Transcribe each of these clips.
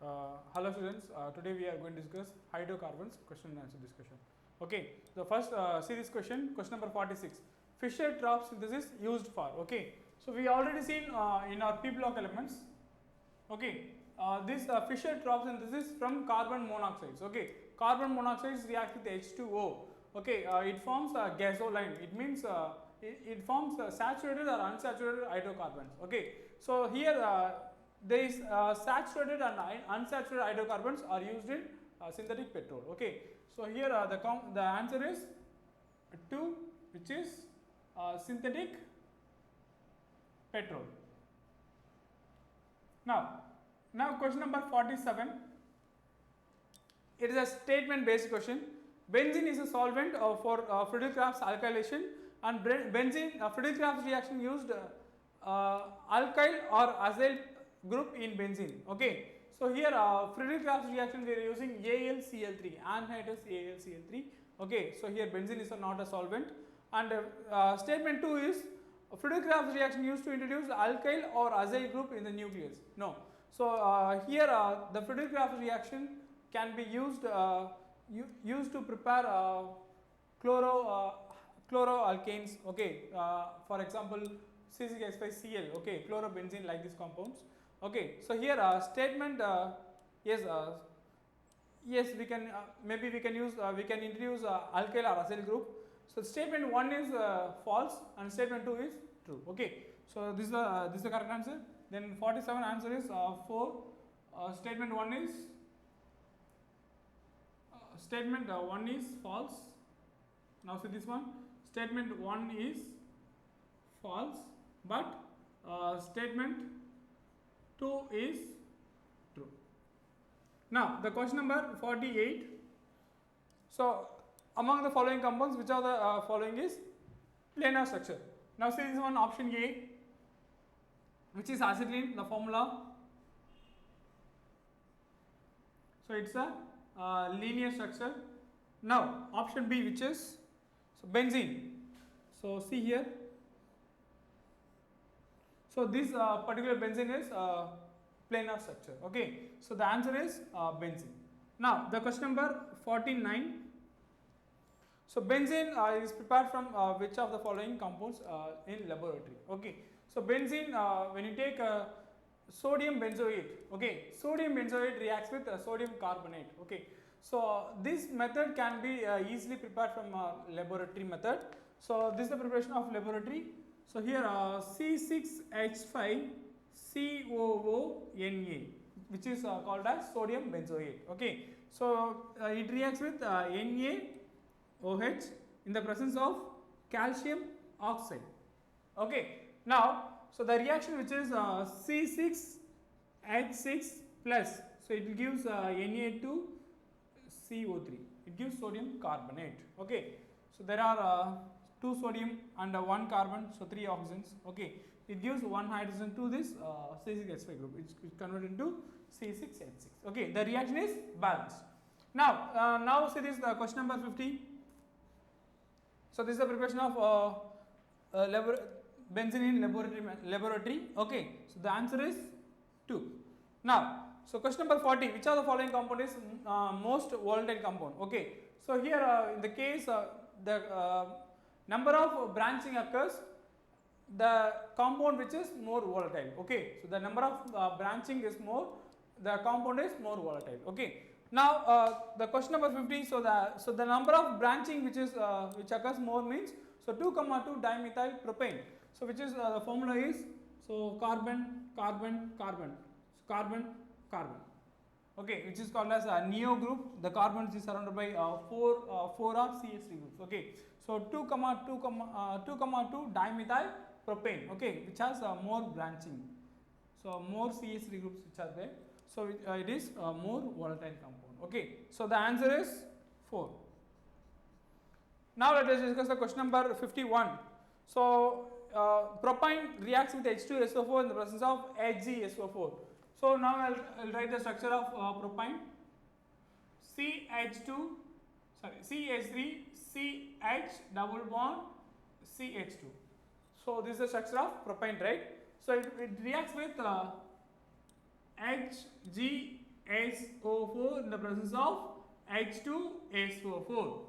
Hello students, today we are going to discuss hydrocarbons question and answer discussion. Okay, the first see this question number 46. Fischer-Tropsch synthesis used for. Okay, so we already seen in our P block elements. Okay, this Fischer-Tropsch synthesis from carbon monoxides. Okay, carbon monoxides react with H2O. Okay, it forms a gasoline. It means it forms saturated or unsaturated hydrocarbons. Okay, so here these saturated and unsaturated hydrocarbons are used in synthetic petrol. Okay, so here the answer is 2, which is synthetic petrol. Now question number 47. It is a statement based question. Benzene is a solvent for Friedel-Crafts alkylation, and benzene Friedel-Crafts reaction used alkyl or acyl group in benzene. Okay, so here Friedel-Crafts reaction we are using AlCl3, anhydrous AlCl3. Okay, so here benzene is not a solvent, and statement 2 is Friedel-Crafts reaction used to introduce alkyl or acyl group in the nucleus. No, so here the Friedel-Crafts reaction can be used to prepare chloroalkanes. Okay, for example C6H5Cl. Okay, chlorobenzene, like these compounds. Okay, so here statement yes, we can maybe we can use we can introduce alkyl or acyl group. So statement 1 is false and statement 2 is true. Okay, so this is the correct answer. Then 47 answer is 4. Statement 1 is false. Now see this one. Statement 1 is false, but statement 2 is true. Now the question number 48. So among the following compounds, which are the following is planar structure? Now see this one, option A, which is acetylene, the formula. So it's a linear structure. Now option B, which is benzene. So see here. So this particular benzene is planar structure. Okay, so the answer is benzene. Now the question number 49. So benzene is prepared from which of the following compounds in laboratory? Okay, so benzene, when you take sodium benzoate, okay, sodium benzoate reacts with sodium carbonate. Okay, so this method can be easily prepared from laboratory method. So this is the preparation of laboratory. So here C6H5COO-Na, which is called as sodium benzoate. Okay, so it reacts with NaOH in the presence of calcium oxide. Okay, now so the reaction which is C6H6 plus, so it gives Na2CO3, it gives sodium carbonate. Okay, so there are 2 sodium and 1 carbon, so 3 oxygens. Okay, it gives 1 hydrogen to this C6H5 group, which is converted into C6H6. Okay, the reaction is balanced. Now see this question number 50. So this is the preparation of benzene in laboratory. Okay, so the answer is 2. Now, so question number 40. Which of the following compound is most volatile compound? Okay, so here in the case the number of branching occurs, the compound which is more volatile. Okay, so the number of branching is more, the compound is more volatile. Okay. Now the question number 50. So the number of branching which occurs more means, so 2, 2 dimethyl propane. So which is the formula is, so carbon, carbon, carbon, so carbon, carbon. Okay, which is called as a neo group. The carbons is surrounded by 4 are CH3 groups. Okay, so 2, 2 dimethyl propane. Okay, which has more branching. So more CH3 groups which are there. So it is a more volatile compound. Okay, so the answer is 4. Now let us discuss the question number 51. So propine reacts with H2SO4 in the presence of HgSO4. So now I'll write the structure of propine. CH3 CH double bond CH2. So this is the structure of propine, right? So it reacts with HgSO4 SO4 in the presence of H2SO4.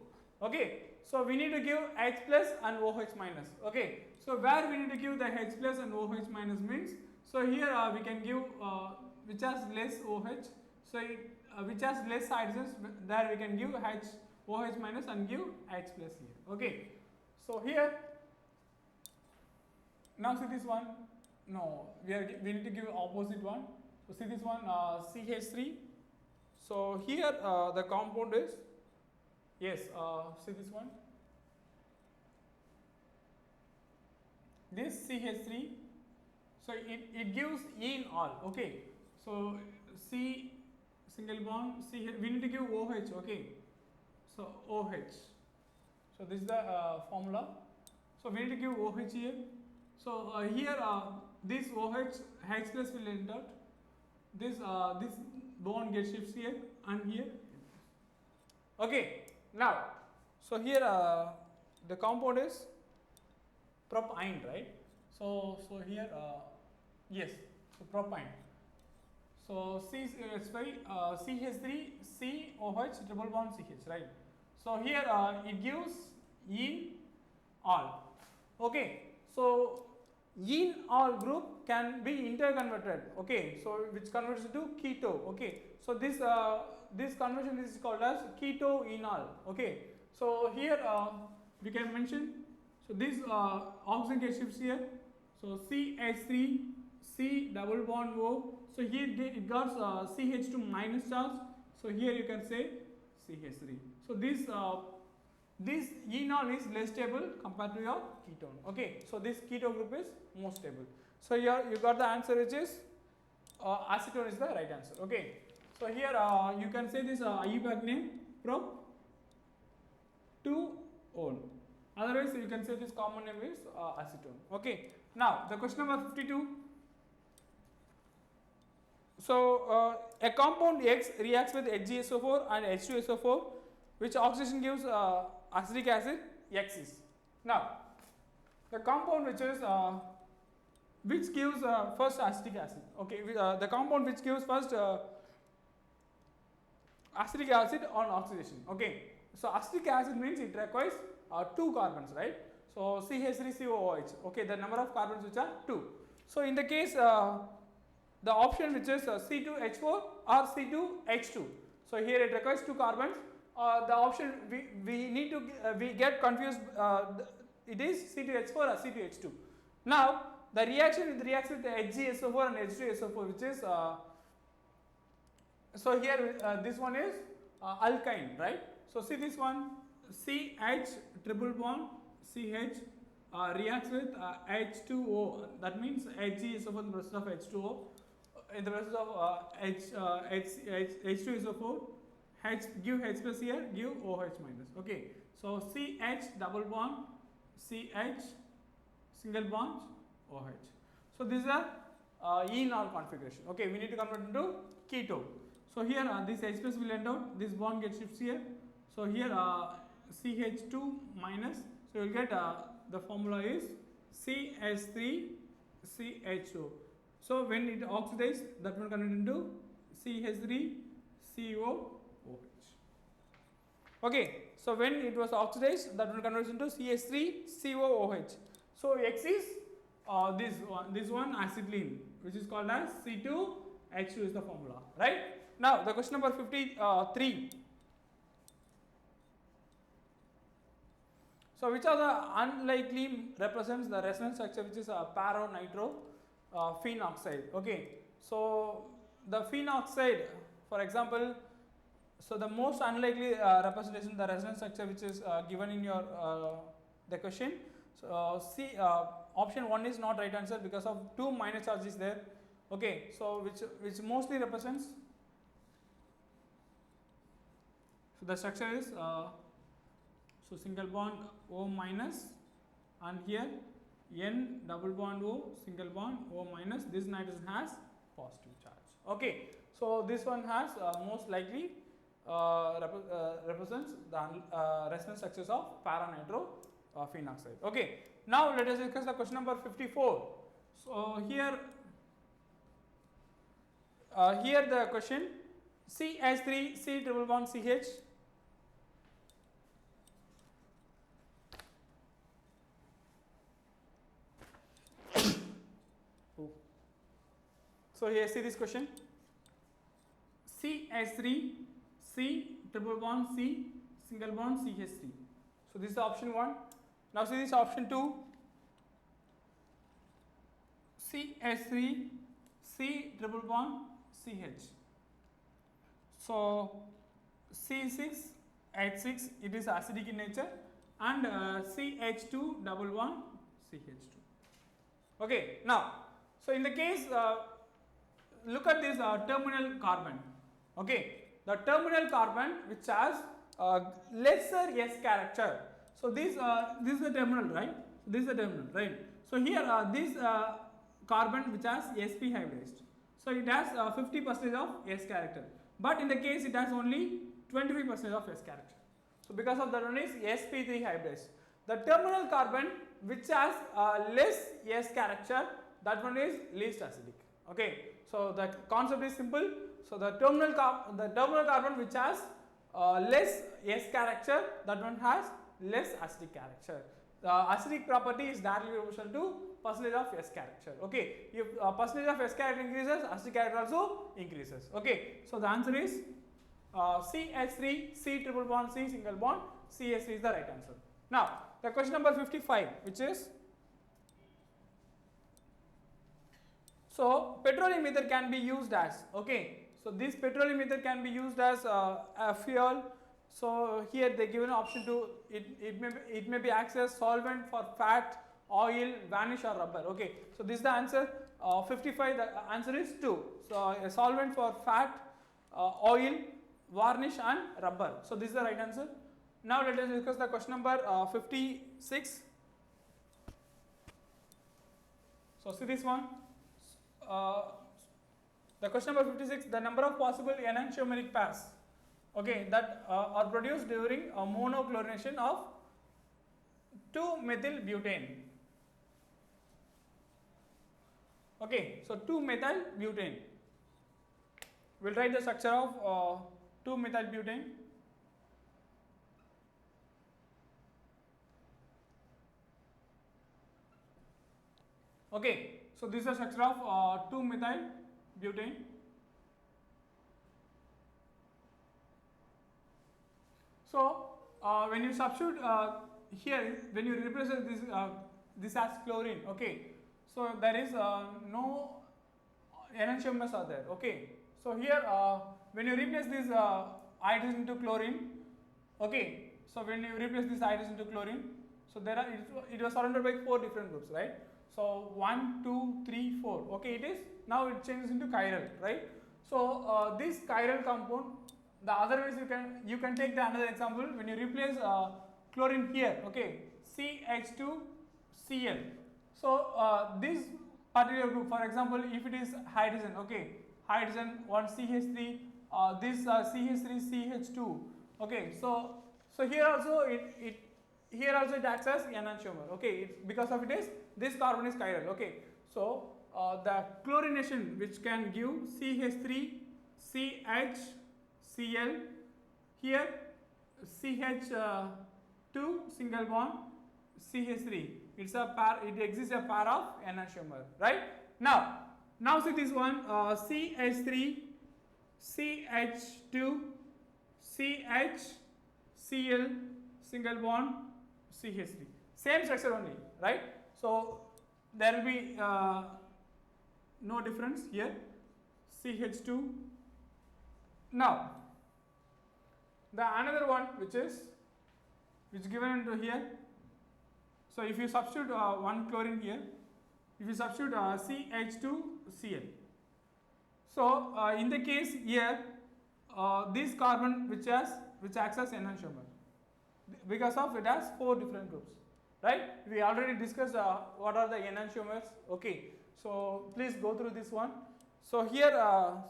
Okay, so we need to give H plus and OH minus. Okay, so where we need to give the H plus and OH minus means, so here we can give which has less OH, so which has less hydrogens, there we can give OH minus and give H plus here. Okay, so here now see this one, no, we need to give opposite one. So see this one, CH3. So here the compound is, yes, see this one, this CH3. So it gives E in all. Okay, so C single bond, C, we need to give OH. Okay, so OH. So this is the formula. So we need to give OH here. So here this OH H plus will enter. This bond gets shifts here and here. Okay, now so here the compound is propyne, right? So here yes, so propyne. So CH3 COH triple bond CH, right? So here it gives ene all. Okay, so ene all group can be interconverted. Okay, so which converts into keto. Okay, so this conversion is called as keto enol. Okay, so here we can mention, so this oxygen gets shifts here. So CH3 C double bond O. So here it got CH2 minus charge. So here you can say CH3. So this enol is less stable compared to your ketone. Okay, so this keto group is more stable. So here you got the answer, which is acetone is the right answer. Okay, so here you can say this IUPAC name prop 2-ol. Otherwise you can say this common name is acetone. Okay, now the question number 52. So a compound X reacts with HgSO4 and H2SO4, which oxidation gives acetic acid X's. Now the compound which is which gives first acetic acid. Okay, the compound which gives first acetic acid on oxidation. Okay, so acetic acid means it requires 2 carbons, right? So CH3COOH. Okay, the number of carbons which are 2. So in the case the option which is C2H4 or C2H2. So here it requires 2 carbons. The option we need to we get confused. It is C2H4 or C2H2. Now the reaction reacts with HgSO4 and H2SO4, which is so here this one is alkyne, right? So see this one, CH triple bond CH reacts with H2O. That means HgSO4 in the presence of H2O. In the presence of H2SO4, give H plus here, give OH minus. Okay, so CH double bond CH single bond OH. So these are enol configuration. Okay, we need to convert into keto. So here this H plus will end out, this bond gets shifts here. So here CH2 minus, so you will get the formula is CH3CHO. So when it oxidizes, that will convert into CH3COOH. Okay, so when it was oxidized, that will convert into CH3COOH. So X is this one acetylene, which is called as C2H2 is the formula, right? Now the question number 53. So which of the unlikely represents the resonance structure which is para-nitro phenoxide? Okay, so the phenoxide, for example, so the most unlikely representation, the resonance structure which is given in your the question. So C option 1 is not right answer because of 2 minus charges there. Okay, so which mostly represents. So the structure is so single bond O minus, and here N double bond O, single bond O minus. This nitrogen has positive charge. Okay, so this one has most likely represents the resonance structures of para-nitro phenoxide. Okay, now let us discuss the question number 54. So here the question, CH3 C triple bond CH. So here see this question. CH3 C triple bond C single bond CH3. So this is option 1. Now see this option 2. CH3 C triple bond CH. So C6 H6 it is acidic in nature, and CH2 double bond CH2. Okay, now so in the case look at this terminal carbon. Okay, the terminal carbon which has lesser S character. So this is the terminal, right? This is the terminal, right? So here this carbon which has sp hybridized. So it has 50% of S character, but in the case it has only 25% of S character. So because of that one is sp3 hybridized. The terminal carbon which has less S character, that one is least acidic. Okay, so the concept is simple. So the terminal carbon which has less S character, that one has less acidic character. The acidic property is directly proportional to percentage of S character. Okay, if percentage of S character increases, acidic character also increases. Okay, so the answer is CH3 C triple bond C single bond CH3 is the right answer. Now the question number 55, which is, so petroleum ether can be used as, okay, so this petroleum ether can be used as a fuel. So here they given option to it may be acts as solvent for fat, oil, varnish or rubber. Okay, so this is the answer. 55, the answer is 2. So a solvent for fat, oil, varnish and rubber. So this is the right answer. Now let us discuss the question number 56. So see this one. The question number 56, the number of possible enantiomeric pairs, okay, that are produced during a monochlorination of 2-methyl-butane. Okay, so 2-methyl-butane. We'll write the structure of 2-methyl-butane. Okay, so this is the structure of 2-methyl-butane. So when you substitute here, when you represent this as chlorine, okay, so there is no enantiomers are there. Okay, so here when you replace this hydrogen to chlorine, okay, so when you replace this hydrogen to chlorine, so there are it was surrounded by 4 different groups, right? So 1, 2, 3, 4. Okay, it is now it changes into chiral, right? So this chiral compound, the other ways you can take the another example. When you replace chlorine here, okay, CH2Cl. So this particular group, for example, if it is hydrogen, okay, hydrogen 1 CH3, this CH3CH2. Okay, so here also it acts as enantiomer. Okay, because of it is this carbon is chiral. Okay, so the chlorination which can give CH3 CHCl, here CH2 single bond CH3. It's a pair. It exists a pair of enantiomer, right? Now see this one CH3 CH2 CHCl single bond CH3. Same structure only, right? So there will be no difference here. CH2. Now the another one which given into here. So if you substitute 1 chlorine here, if you substitute CH2Cl, so in the case here this carbon which acts as enantiomer, because of it has 4 different groups, right? We already discussed what are the enantiomers. Okay, so please go through this one. So here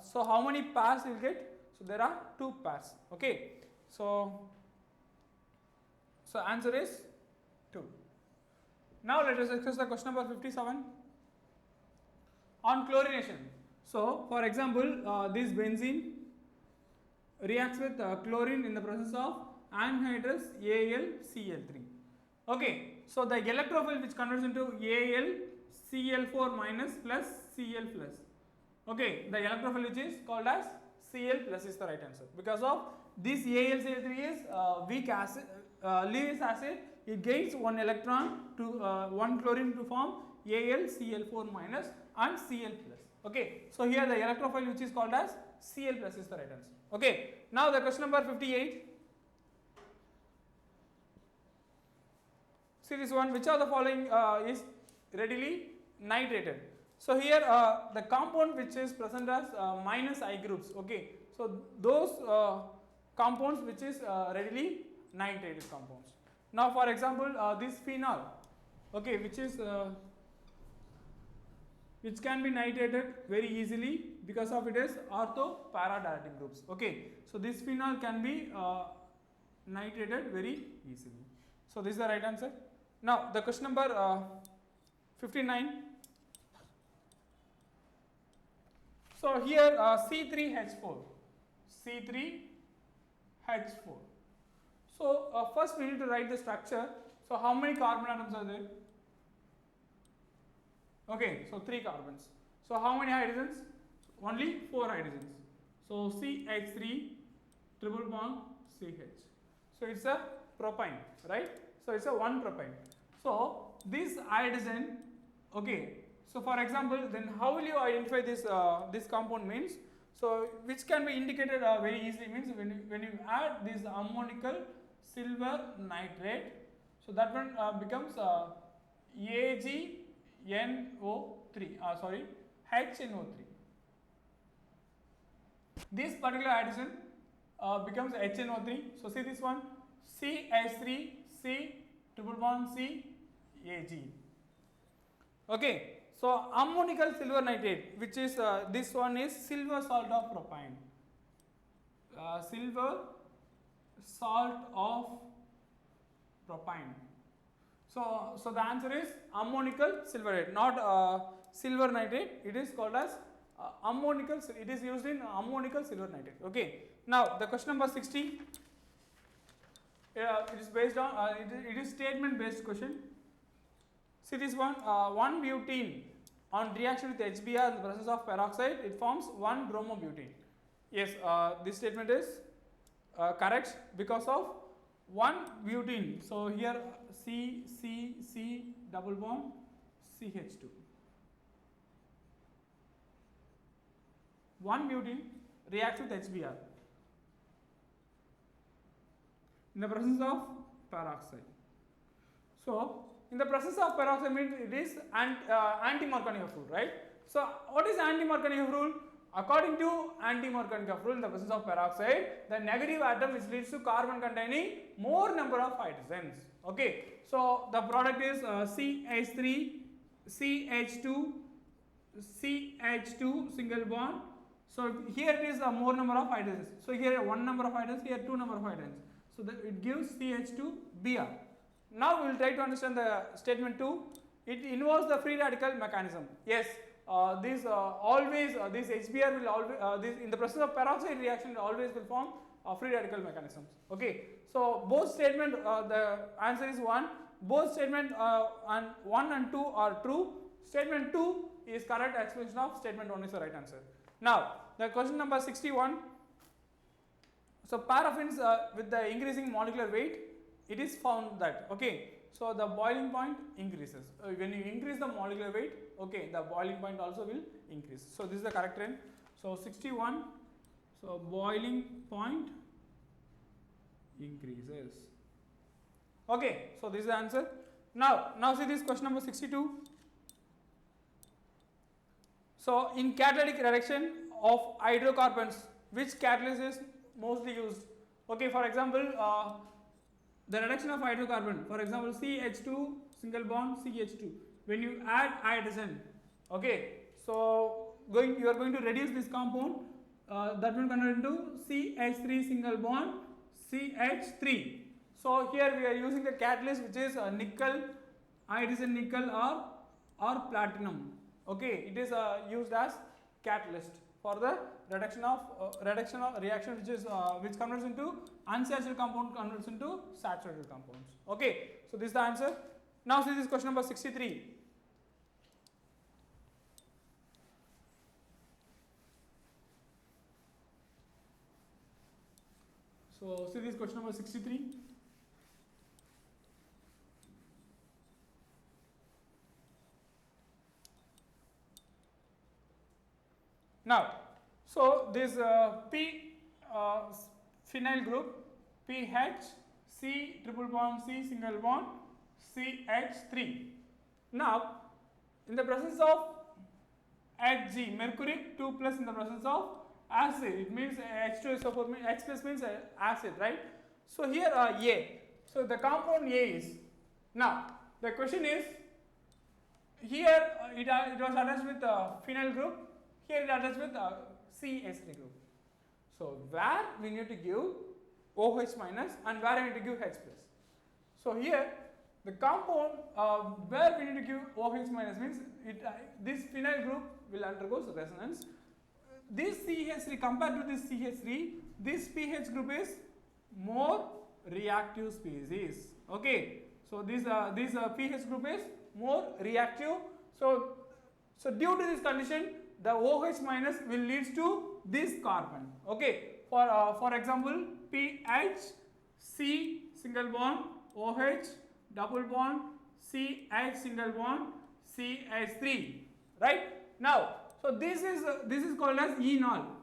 so how many pairs you will get? So there are 2 pairs. Okay, so answer is 2. Now let us discuss the question number 57 on chlorination. So for example this benzene, reacts with chlorine in the presence of anhydrous AlCl3. Okay, so the electrophile which converts into AlCl4 minus plus Cl plus. Okay, the electrophile which is called as Cl plus is the right answer. Because of this AlCl3 is weak acid, Lewis acid, it gains one electron to one chlorine to form AlCl4 minus and Cl plus. Okay, so here the electrophile which is called as Cl plus is the right answer. Okay, now the question number 58. See this one, which of the following is readily nitrated? So here the compound which is present as minus I groups. Okay, so those compounds which is readily nitrated compounds. Now for example this phenol, okay, which can be nitrated very easily because of it is ortho para dialectic groups. Okay, so this phenol can be nitrated very easily. So this is the right answer. Now the question number 59. So here C3H4. So first we need to write the structure. So how many carbon atoms are there? Okay, so 3 carbons. So how many hydrogens? Only 4 hydrogens. So CH3 triple bond CH. So it's a propine, right? So it's a 1 propine. So this hydrogen, okay. So for example, then how will you identify this this compound means? So which can be indicated very easily means when you add this ammonical silver nitrate, so that one becomes AgNO3. HNO3. This particular hydrogen becomes HNO3. So see this one, CH3 C triple bond C Ag. Okay. So ammonical silver nitrate, which is this one is silver salt of propine. Silver salt of propine. So the answer is ammonical silverate, not silver nitrate. It is called as ammonical. It is used in ammonical silver nitrate. Okay. Now the question number 60. It is based on it is statement based question. See this one, 1 butene on reaction with HBr in the presence of peroxide, it forms 1 bromobutene. Yes, this statement is correct because of 1 butene. So here C double bond CH2. 1 butene reacts with HBr in the presence of peroxide. So in the presence of peroxide means it is anti-Markovnikov rule, right? So what is anti-Markovnikov rule? According to anti-Markovnikov rule, in the presence of peroxide, the negative atom which leads to carbon containing more number of hydrogens. Okay, so the product is CH3, CH2, CH2 single bond. So here it is a more number of hydrogens. So here 1 number of hydrogens, here 2 number of hydrogens. So it gives CH2Br. Now we will try to understand the statement 2. It involves the free radical mechanism. Yes, this HBr will always this in the presence of peroxide reaction always will form free radical mechanisms. Okay, so both statement the answer is 1. Both statement and 1 and 2 are true. Statement 2 is correct explanation of statement 1 is the right answer. Now the question number 61. So paraffins with the increasing molecular weight, it is found that, okay, so the boiling point increases. When you increase the molecular weight, okay, the boiling point also will increase. So this is the correct trend. So 61, so boiling point increases. Okay, so this is the answer. Now see this question number 62. So in catalytic reduction of hydrocarbons, which catalyst is mostly used? Okay, for example, the reduction of hydrocarbon, for example, CH2 single bond CH2. When you add hydrogen, okay, so you are going to reduce this compound, that will convert into CH3 single bond CH3. So here we are using the catalyst which is nickel, hydrogen nickel or platinum. Okay, it is used as catalyst for the reduction of reaction which is which converts into unsaturated compound converts into saturated compounds. Okay, so this is the answer. Now see this question number 63. So see this question number 63. Now, so this P phenyl group PH C triple bond C single bond CH3. Now, in the presence of Hg mercury 2 plus in the presence of acid, it means H2SO4 means H plus means acid, right? So here A. So the compound A is, now the question is, here it was attached with phenyl group, here it attached with CH3 group. So where we need to give OH minus and where we need to give H plus. So here the compound where we need to give OH minus means this phenyl group will undergo resonance. This CH3 compared to this CH3, this pH group is more reactive species. Okay, so this pH group is more reactive. So due to this condition, the OH minus will leads to this carbon. Okay, for example, PH C single bond OH double bond CH single bond CH3, right? Now, so this is called as enol.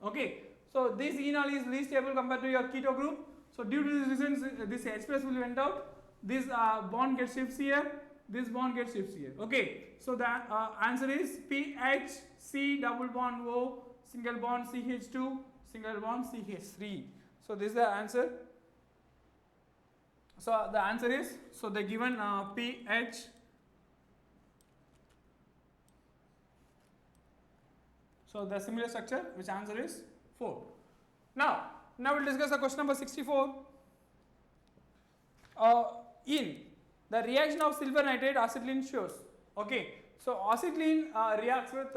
Okay, so this enol is least stable compared to your keto group. So due to this reason, this H plus will went out. This bond gets shifts here. This bond gets shifts here. Okay, so the answer is PH C double bond O single bond CH2 single bond CH3. So this is the answer. So the answer is, so the given PH so the similar structure, which answer is 4. Now we'll discuss the question number 64. In the reaction of silver nitrate acetylene shows. Okay, so acetylene reacts with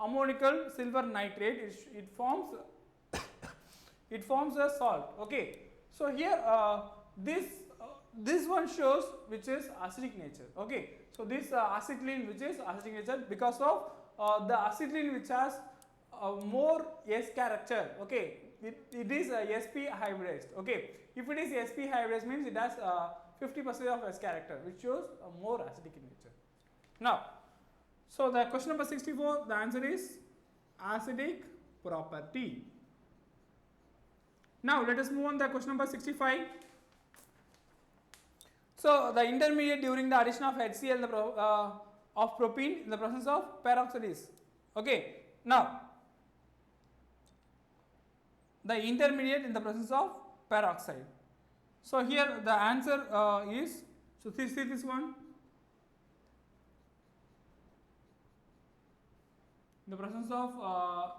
ammonical silver nitrate. It forms it forms a salt. Okay, so here this one shows which is acidic nature. Okay, so this acetylene which is acidic nature because of the acetylene which has more S character. Okay, it is sp hybridized. Okay, if it is sp hybridized means it has 50% of S character, which shows more acidic in nature. Now, so the question number 64, the answer is acidic property. Now let us move on to question number 65. So the intermediate during the addition of HCl of propene in the presence of peroxide is. Okay, now the intermediate in the presence of peroxide. So here the answer is, so see this one, in the presence of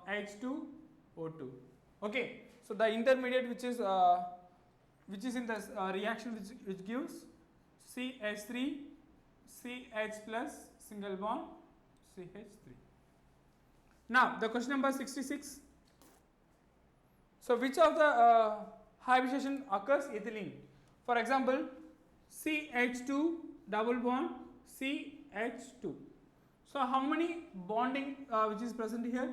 H2O2. Okay, so the intermediate which is in this reaction which gives CH3 CH plus single bond CH3. Now the question number 66. So which of the hybridization occurs ethylene? For example, CH2 double bond CH2. So how many bonding which is present here?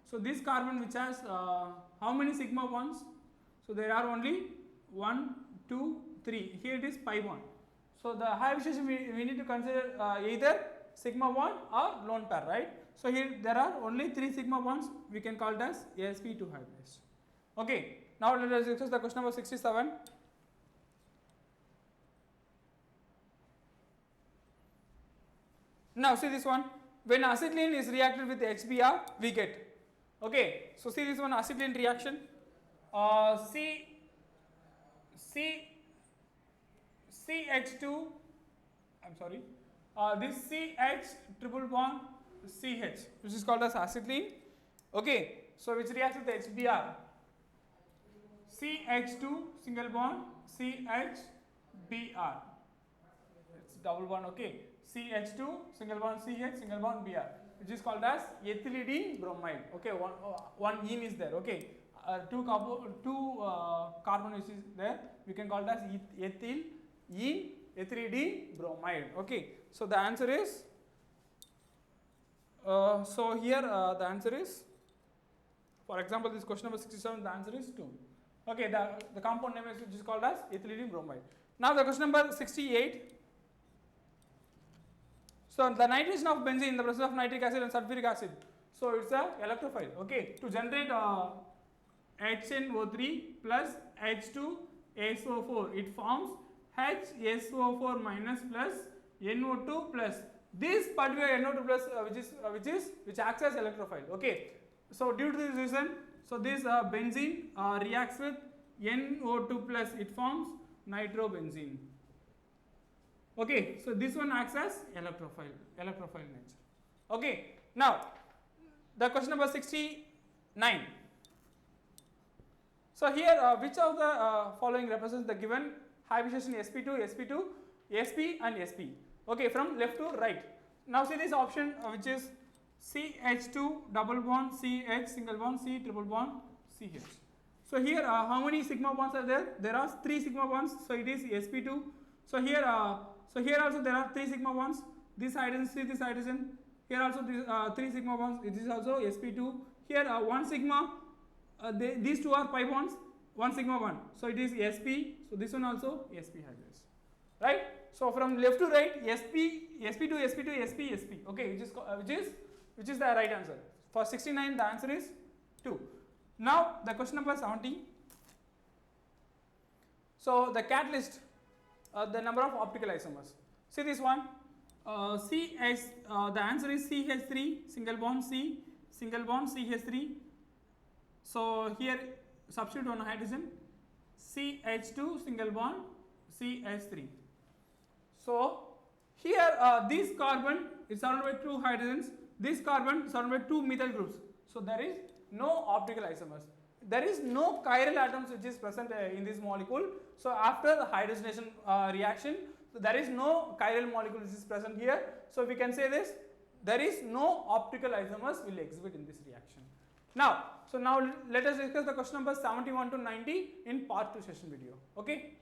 So this carbon which has how many sigma bonds? So there are only 1, 2, 3. Here it is pi bond. So the hybridization we need to consider either sigma bond or lone pair, right? So here there are only 3 sigma bonds. We can call it as sp2 hybridized. Okay, now let us discuss the question number 67. Now see this one. When acetylene is reacted with HBr, we get. Okay, so see this one acetylene reaction. CH2. I'm sorry. This CH triple bond CH, which is called as acetylene. Okay, so which reacts with HBr. CH2 single bond CHBr. It's double bond. Okay, CH2 single bond CH single bond Br. which is called as ethylene bromide. Okay, one ene is there. Okay, two carbon which is there, we can call it as ethylene bromide. Okay, so the answer is so here the answer is, for example, this question number 67, the answer is 2. Okay, the compound name is called as ethylene bromide. Now the question number 68. So the nitration of benzene in the presence of nitric acid and sulfuric acid. So it's a electrophile. Okay, to generate HNO3 plus H2SO4, it forms HSO4 minus plus NO2 plus. This particular NO2 plus which acts as electrophile. Okay, so due to this reason, so this benzene reacts with NO2 plus, it forms nitrobenzene. Okay, so this one acts as electrophile nature. Okay, now the question number 69. So here which of the following represents the given hybridization sp2, sp2, sp and sp? Okay, from left to right. Now see this option which is CH2 double bond CH single bond C triple bond CH. So here how many sigma bonds are there? There are 3 sigma bonds, so it is sp2. So here also there are 3 sigma bonds. This hydrogen, see this hydrogen. Here also this 3 sigma bonds. It is also sp2. Here 1 sigma. These two are pi bonds. 1 sigma bond. So it is sp. So this one also sp hydrogens. Right? So from left to right, sp, sp2, sp2, sp, sp. Okay, which is the right answer. For 69, the answer is 2. Now the question number 70. So the catalyst, the number of optical isomers. See this one. The answer is CH3 single bond C single bond CH3. So here substitute one hydrogen, CH2 single bond CH3. So here this carbon is surrounded by 2 hydrogens, this carbon surrounded by 2 methyl groups. So there is no optical isomers. There is no chiral atoms which is present in this molecule. So after the hydrogenation reaction, so there is no chiral molecule which is present here. So we can say this, there is no optical isomers will exhibit in this reaction. Now, so now let us discuss the question number 71 to 90 in part 2 session video. Okay.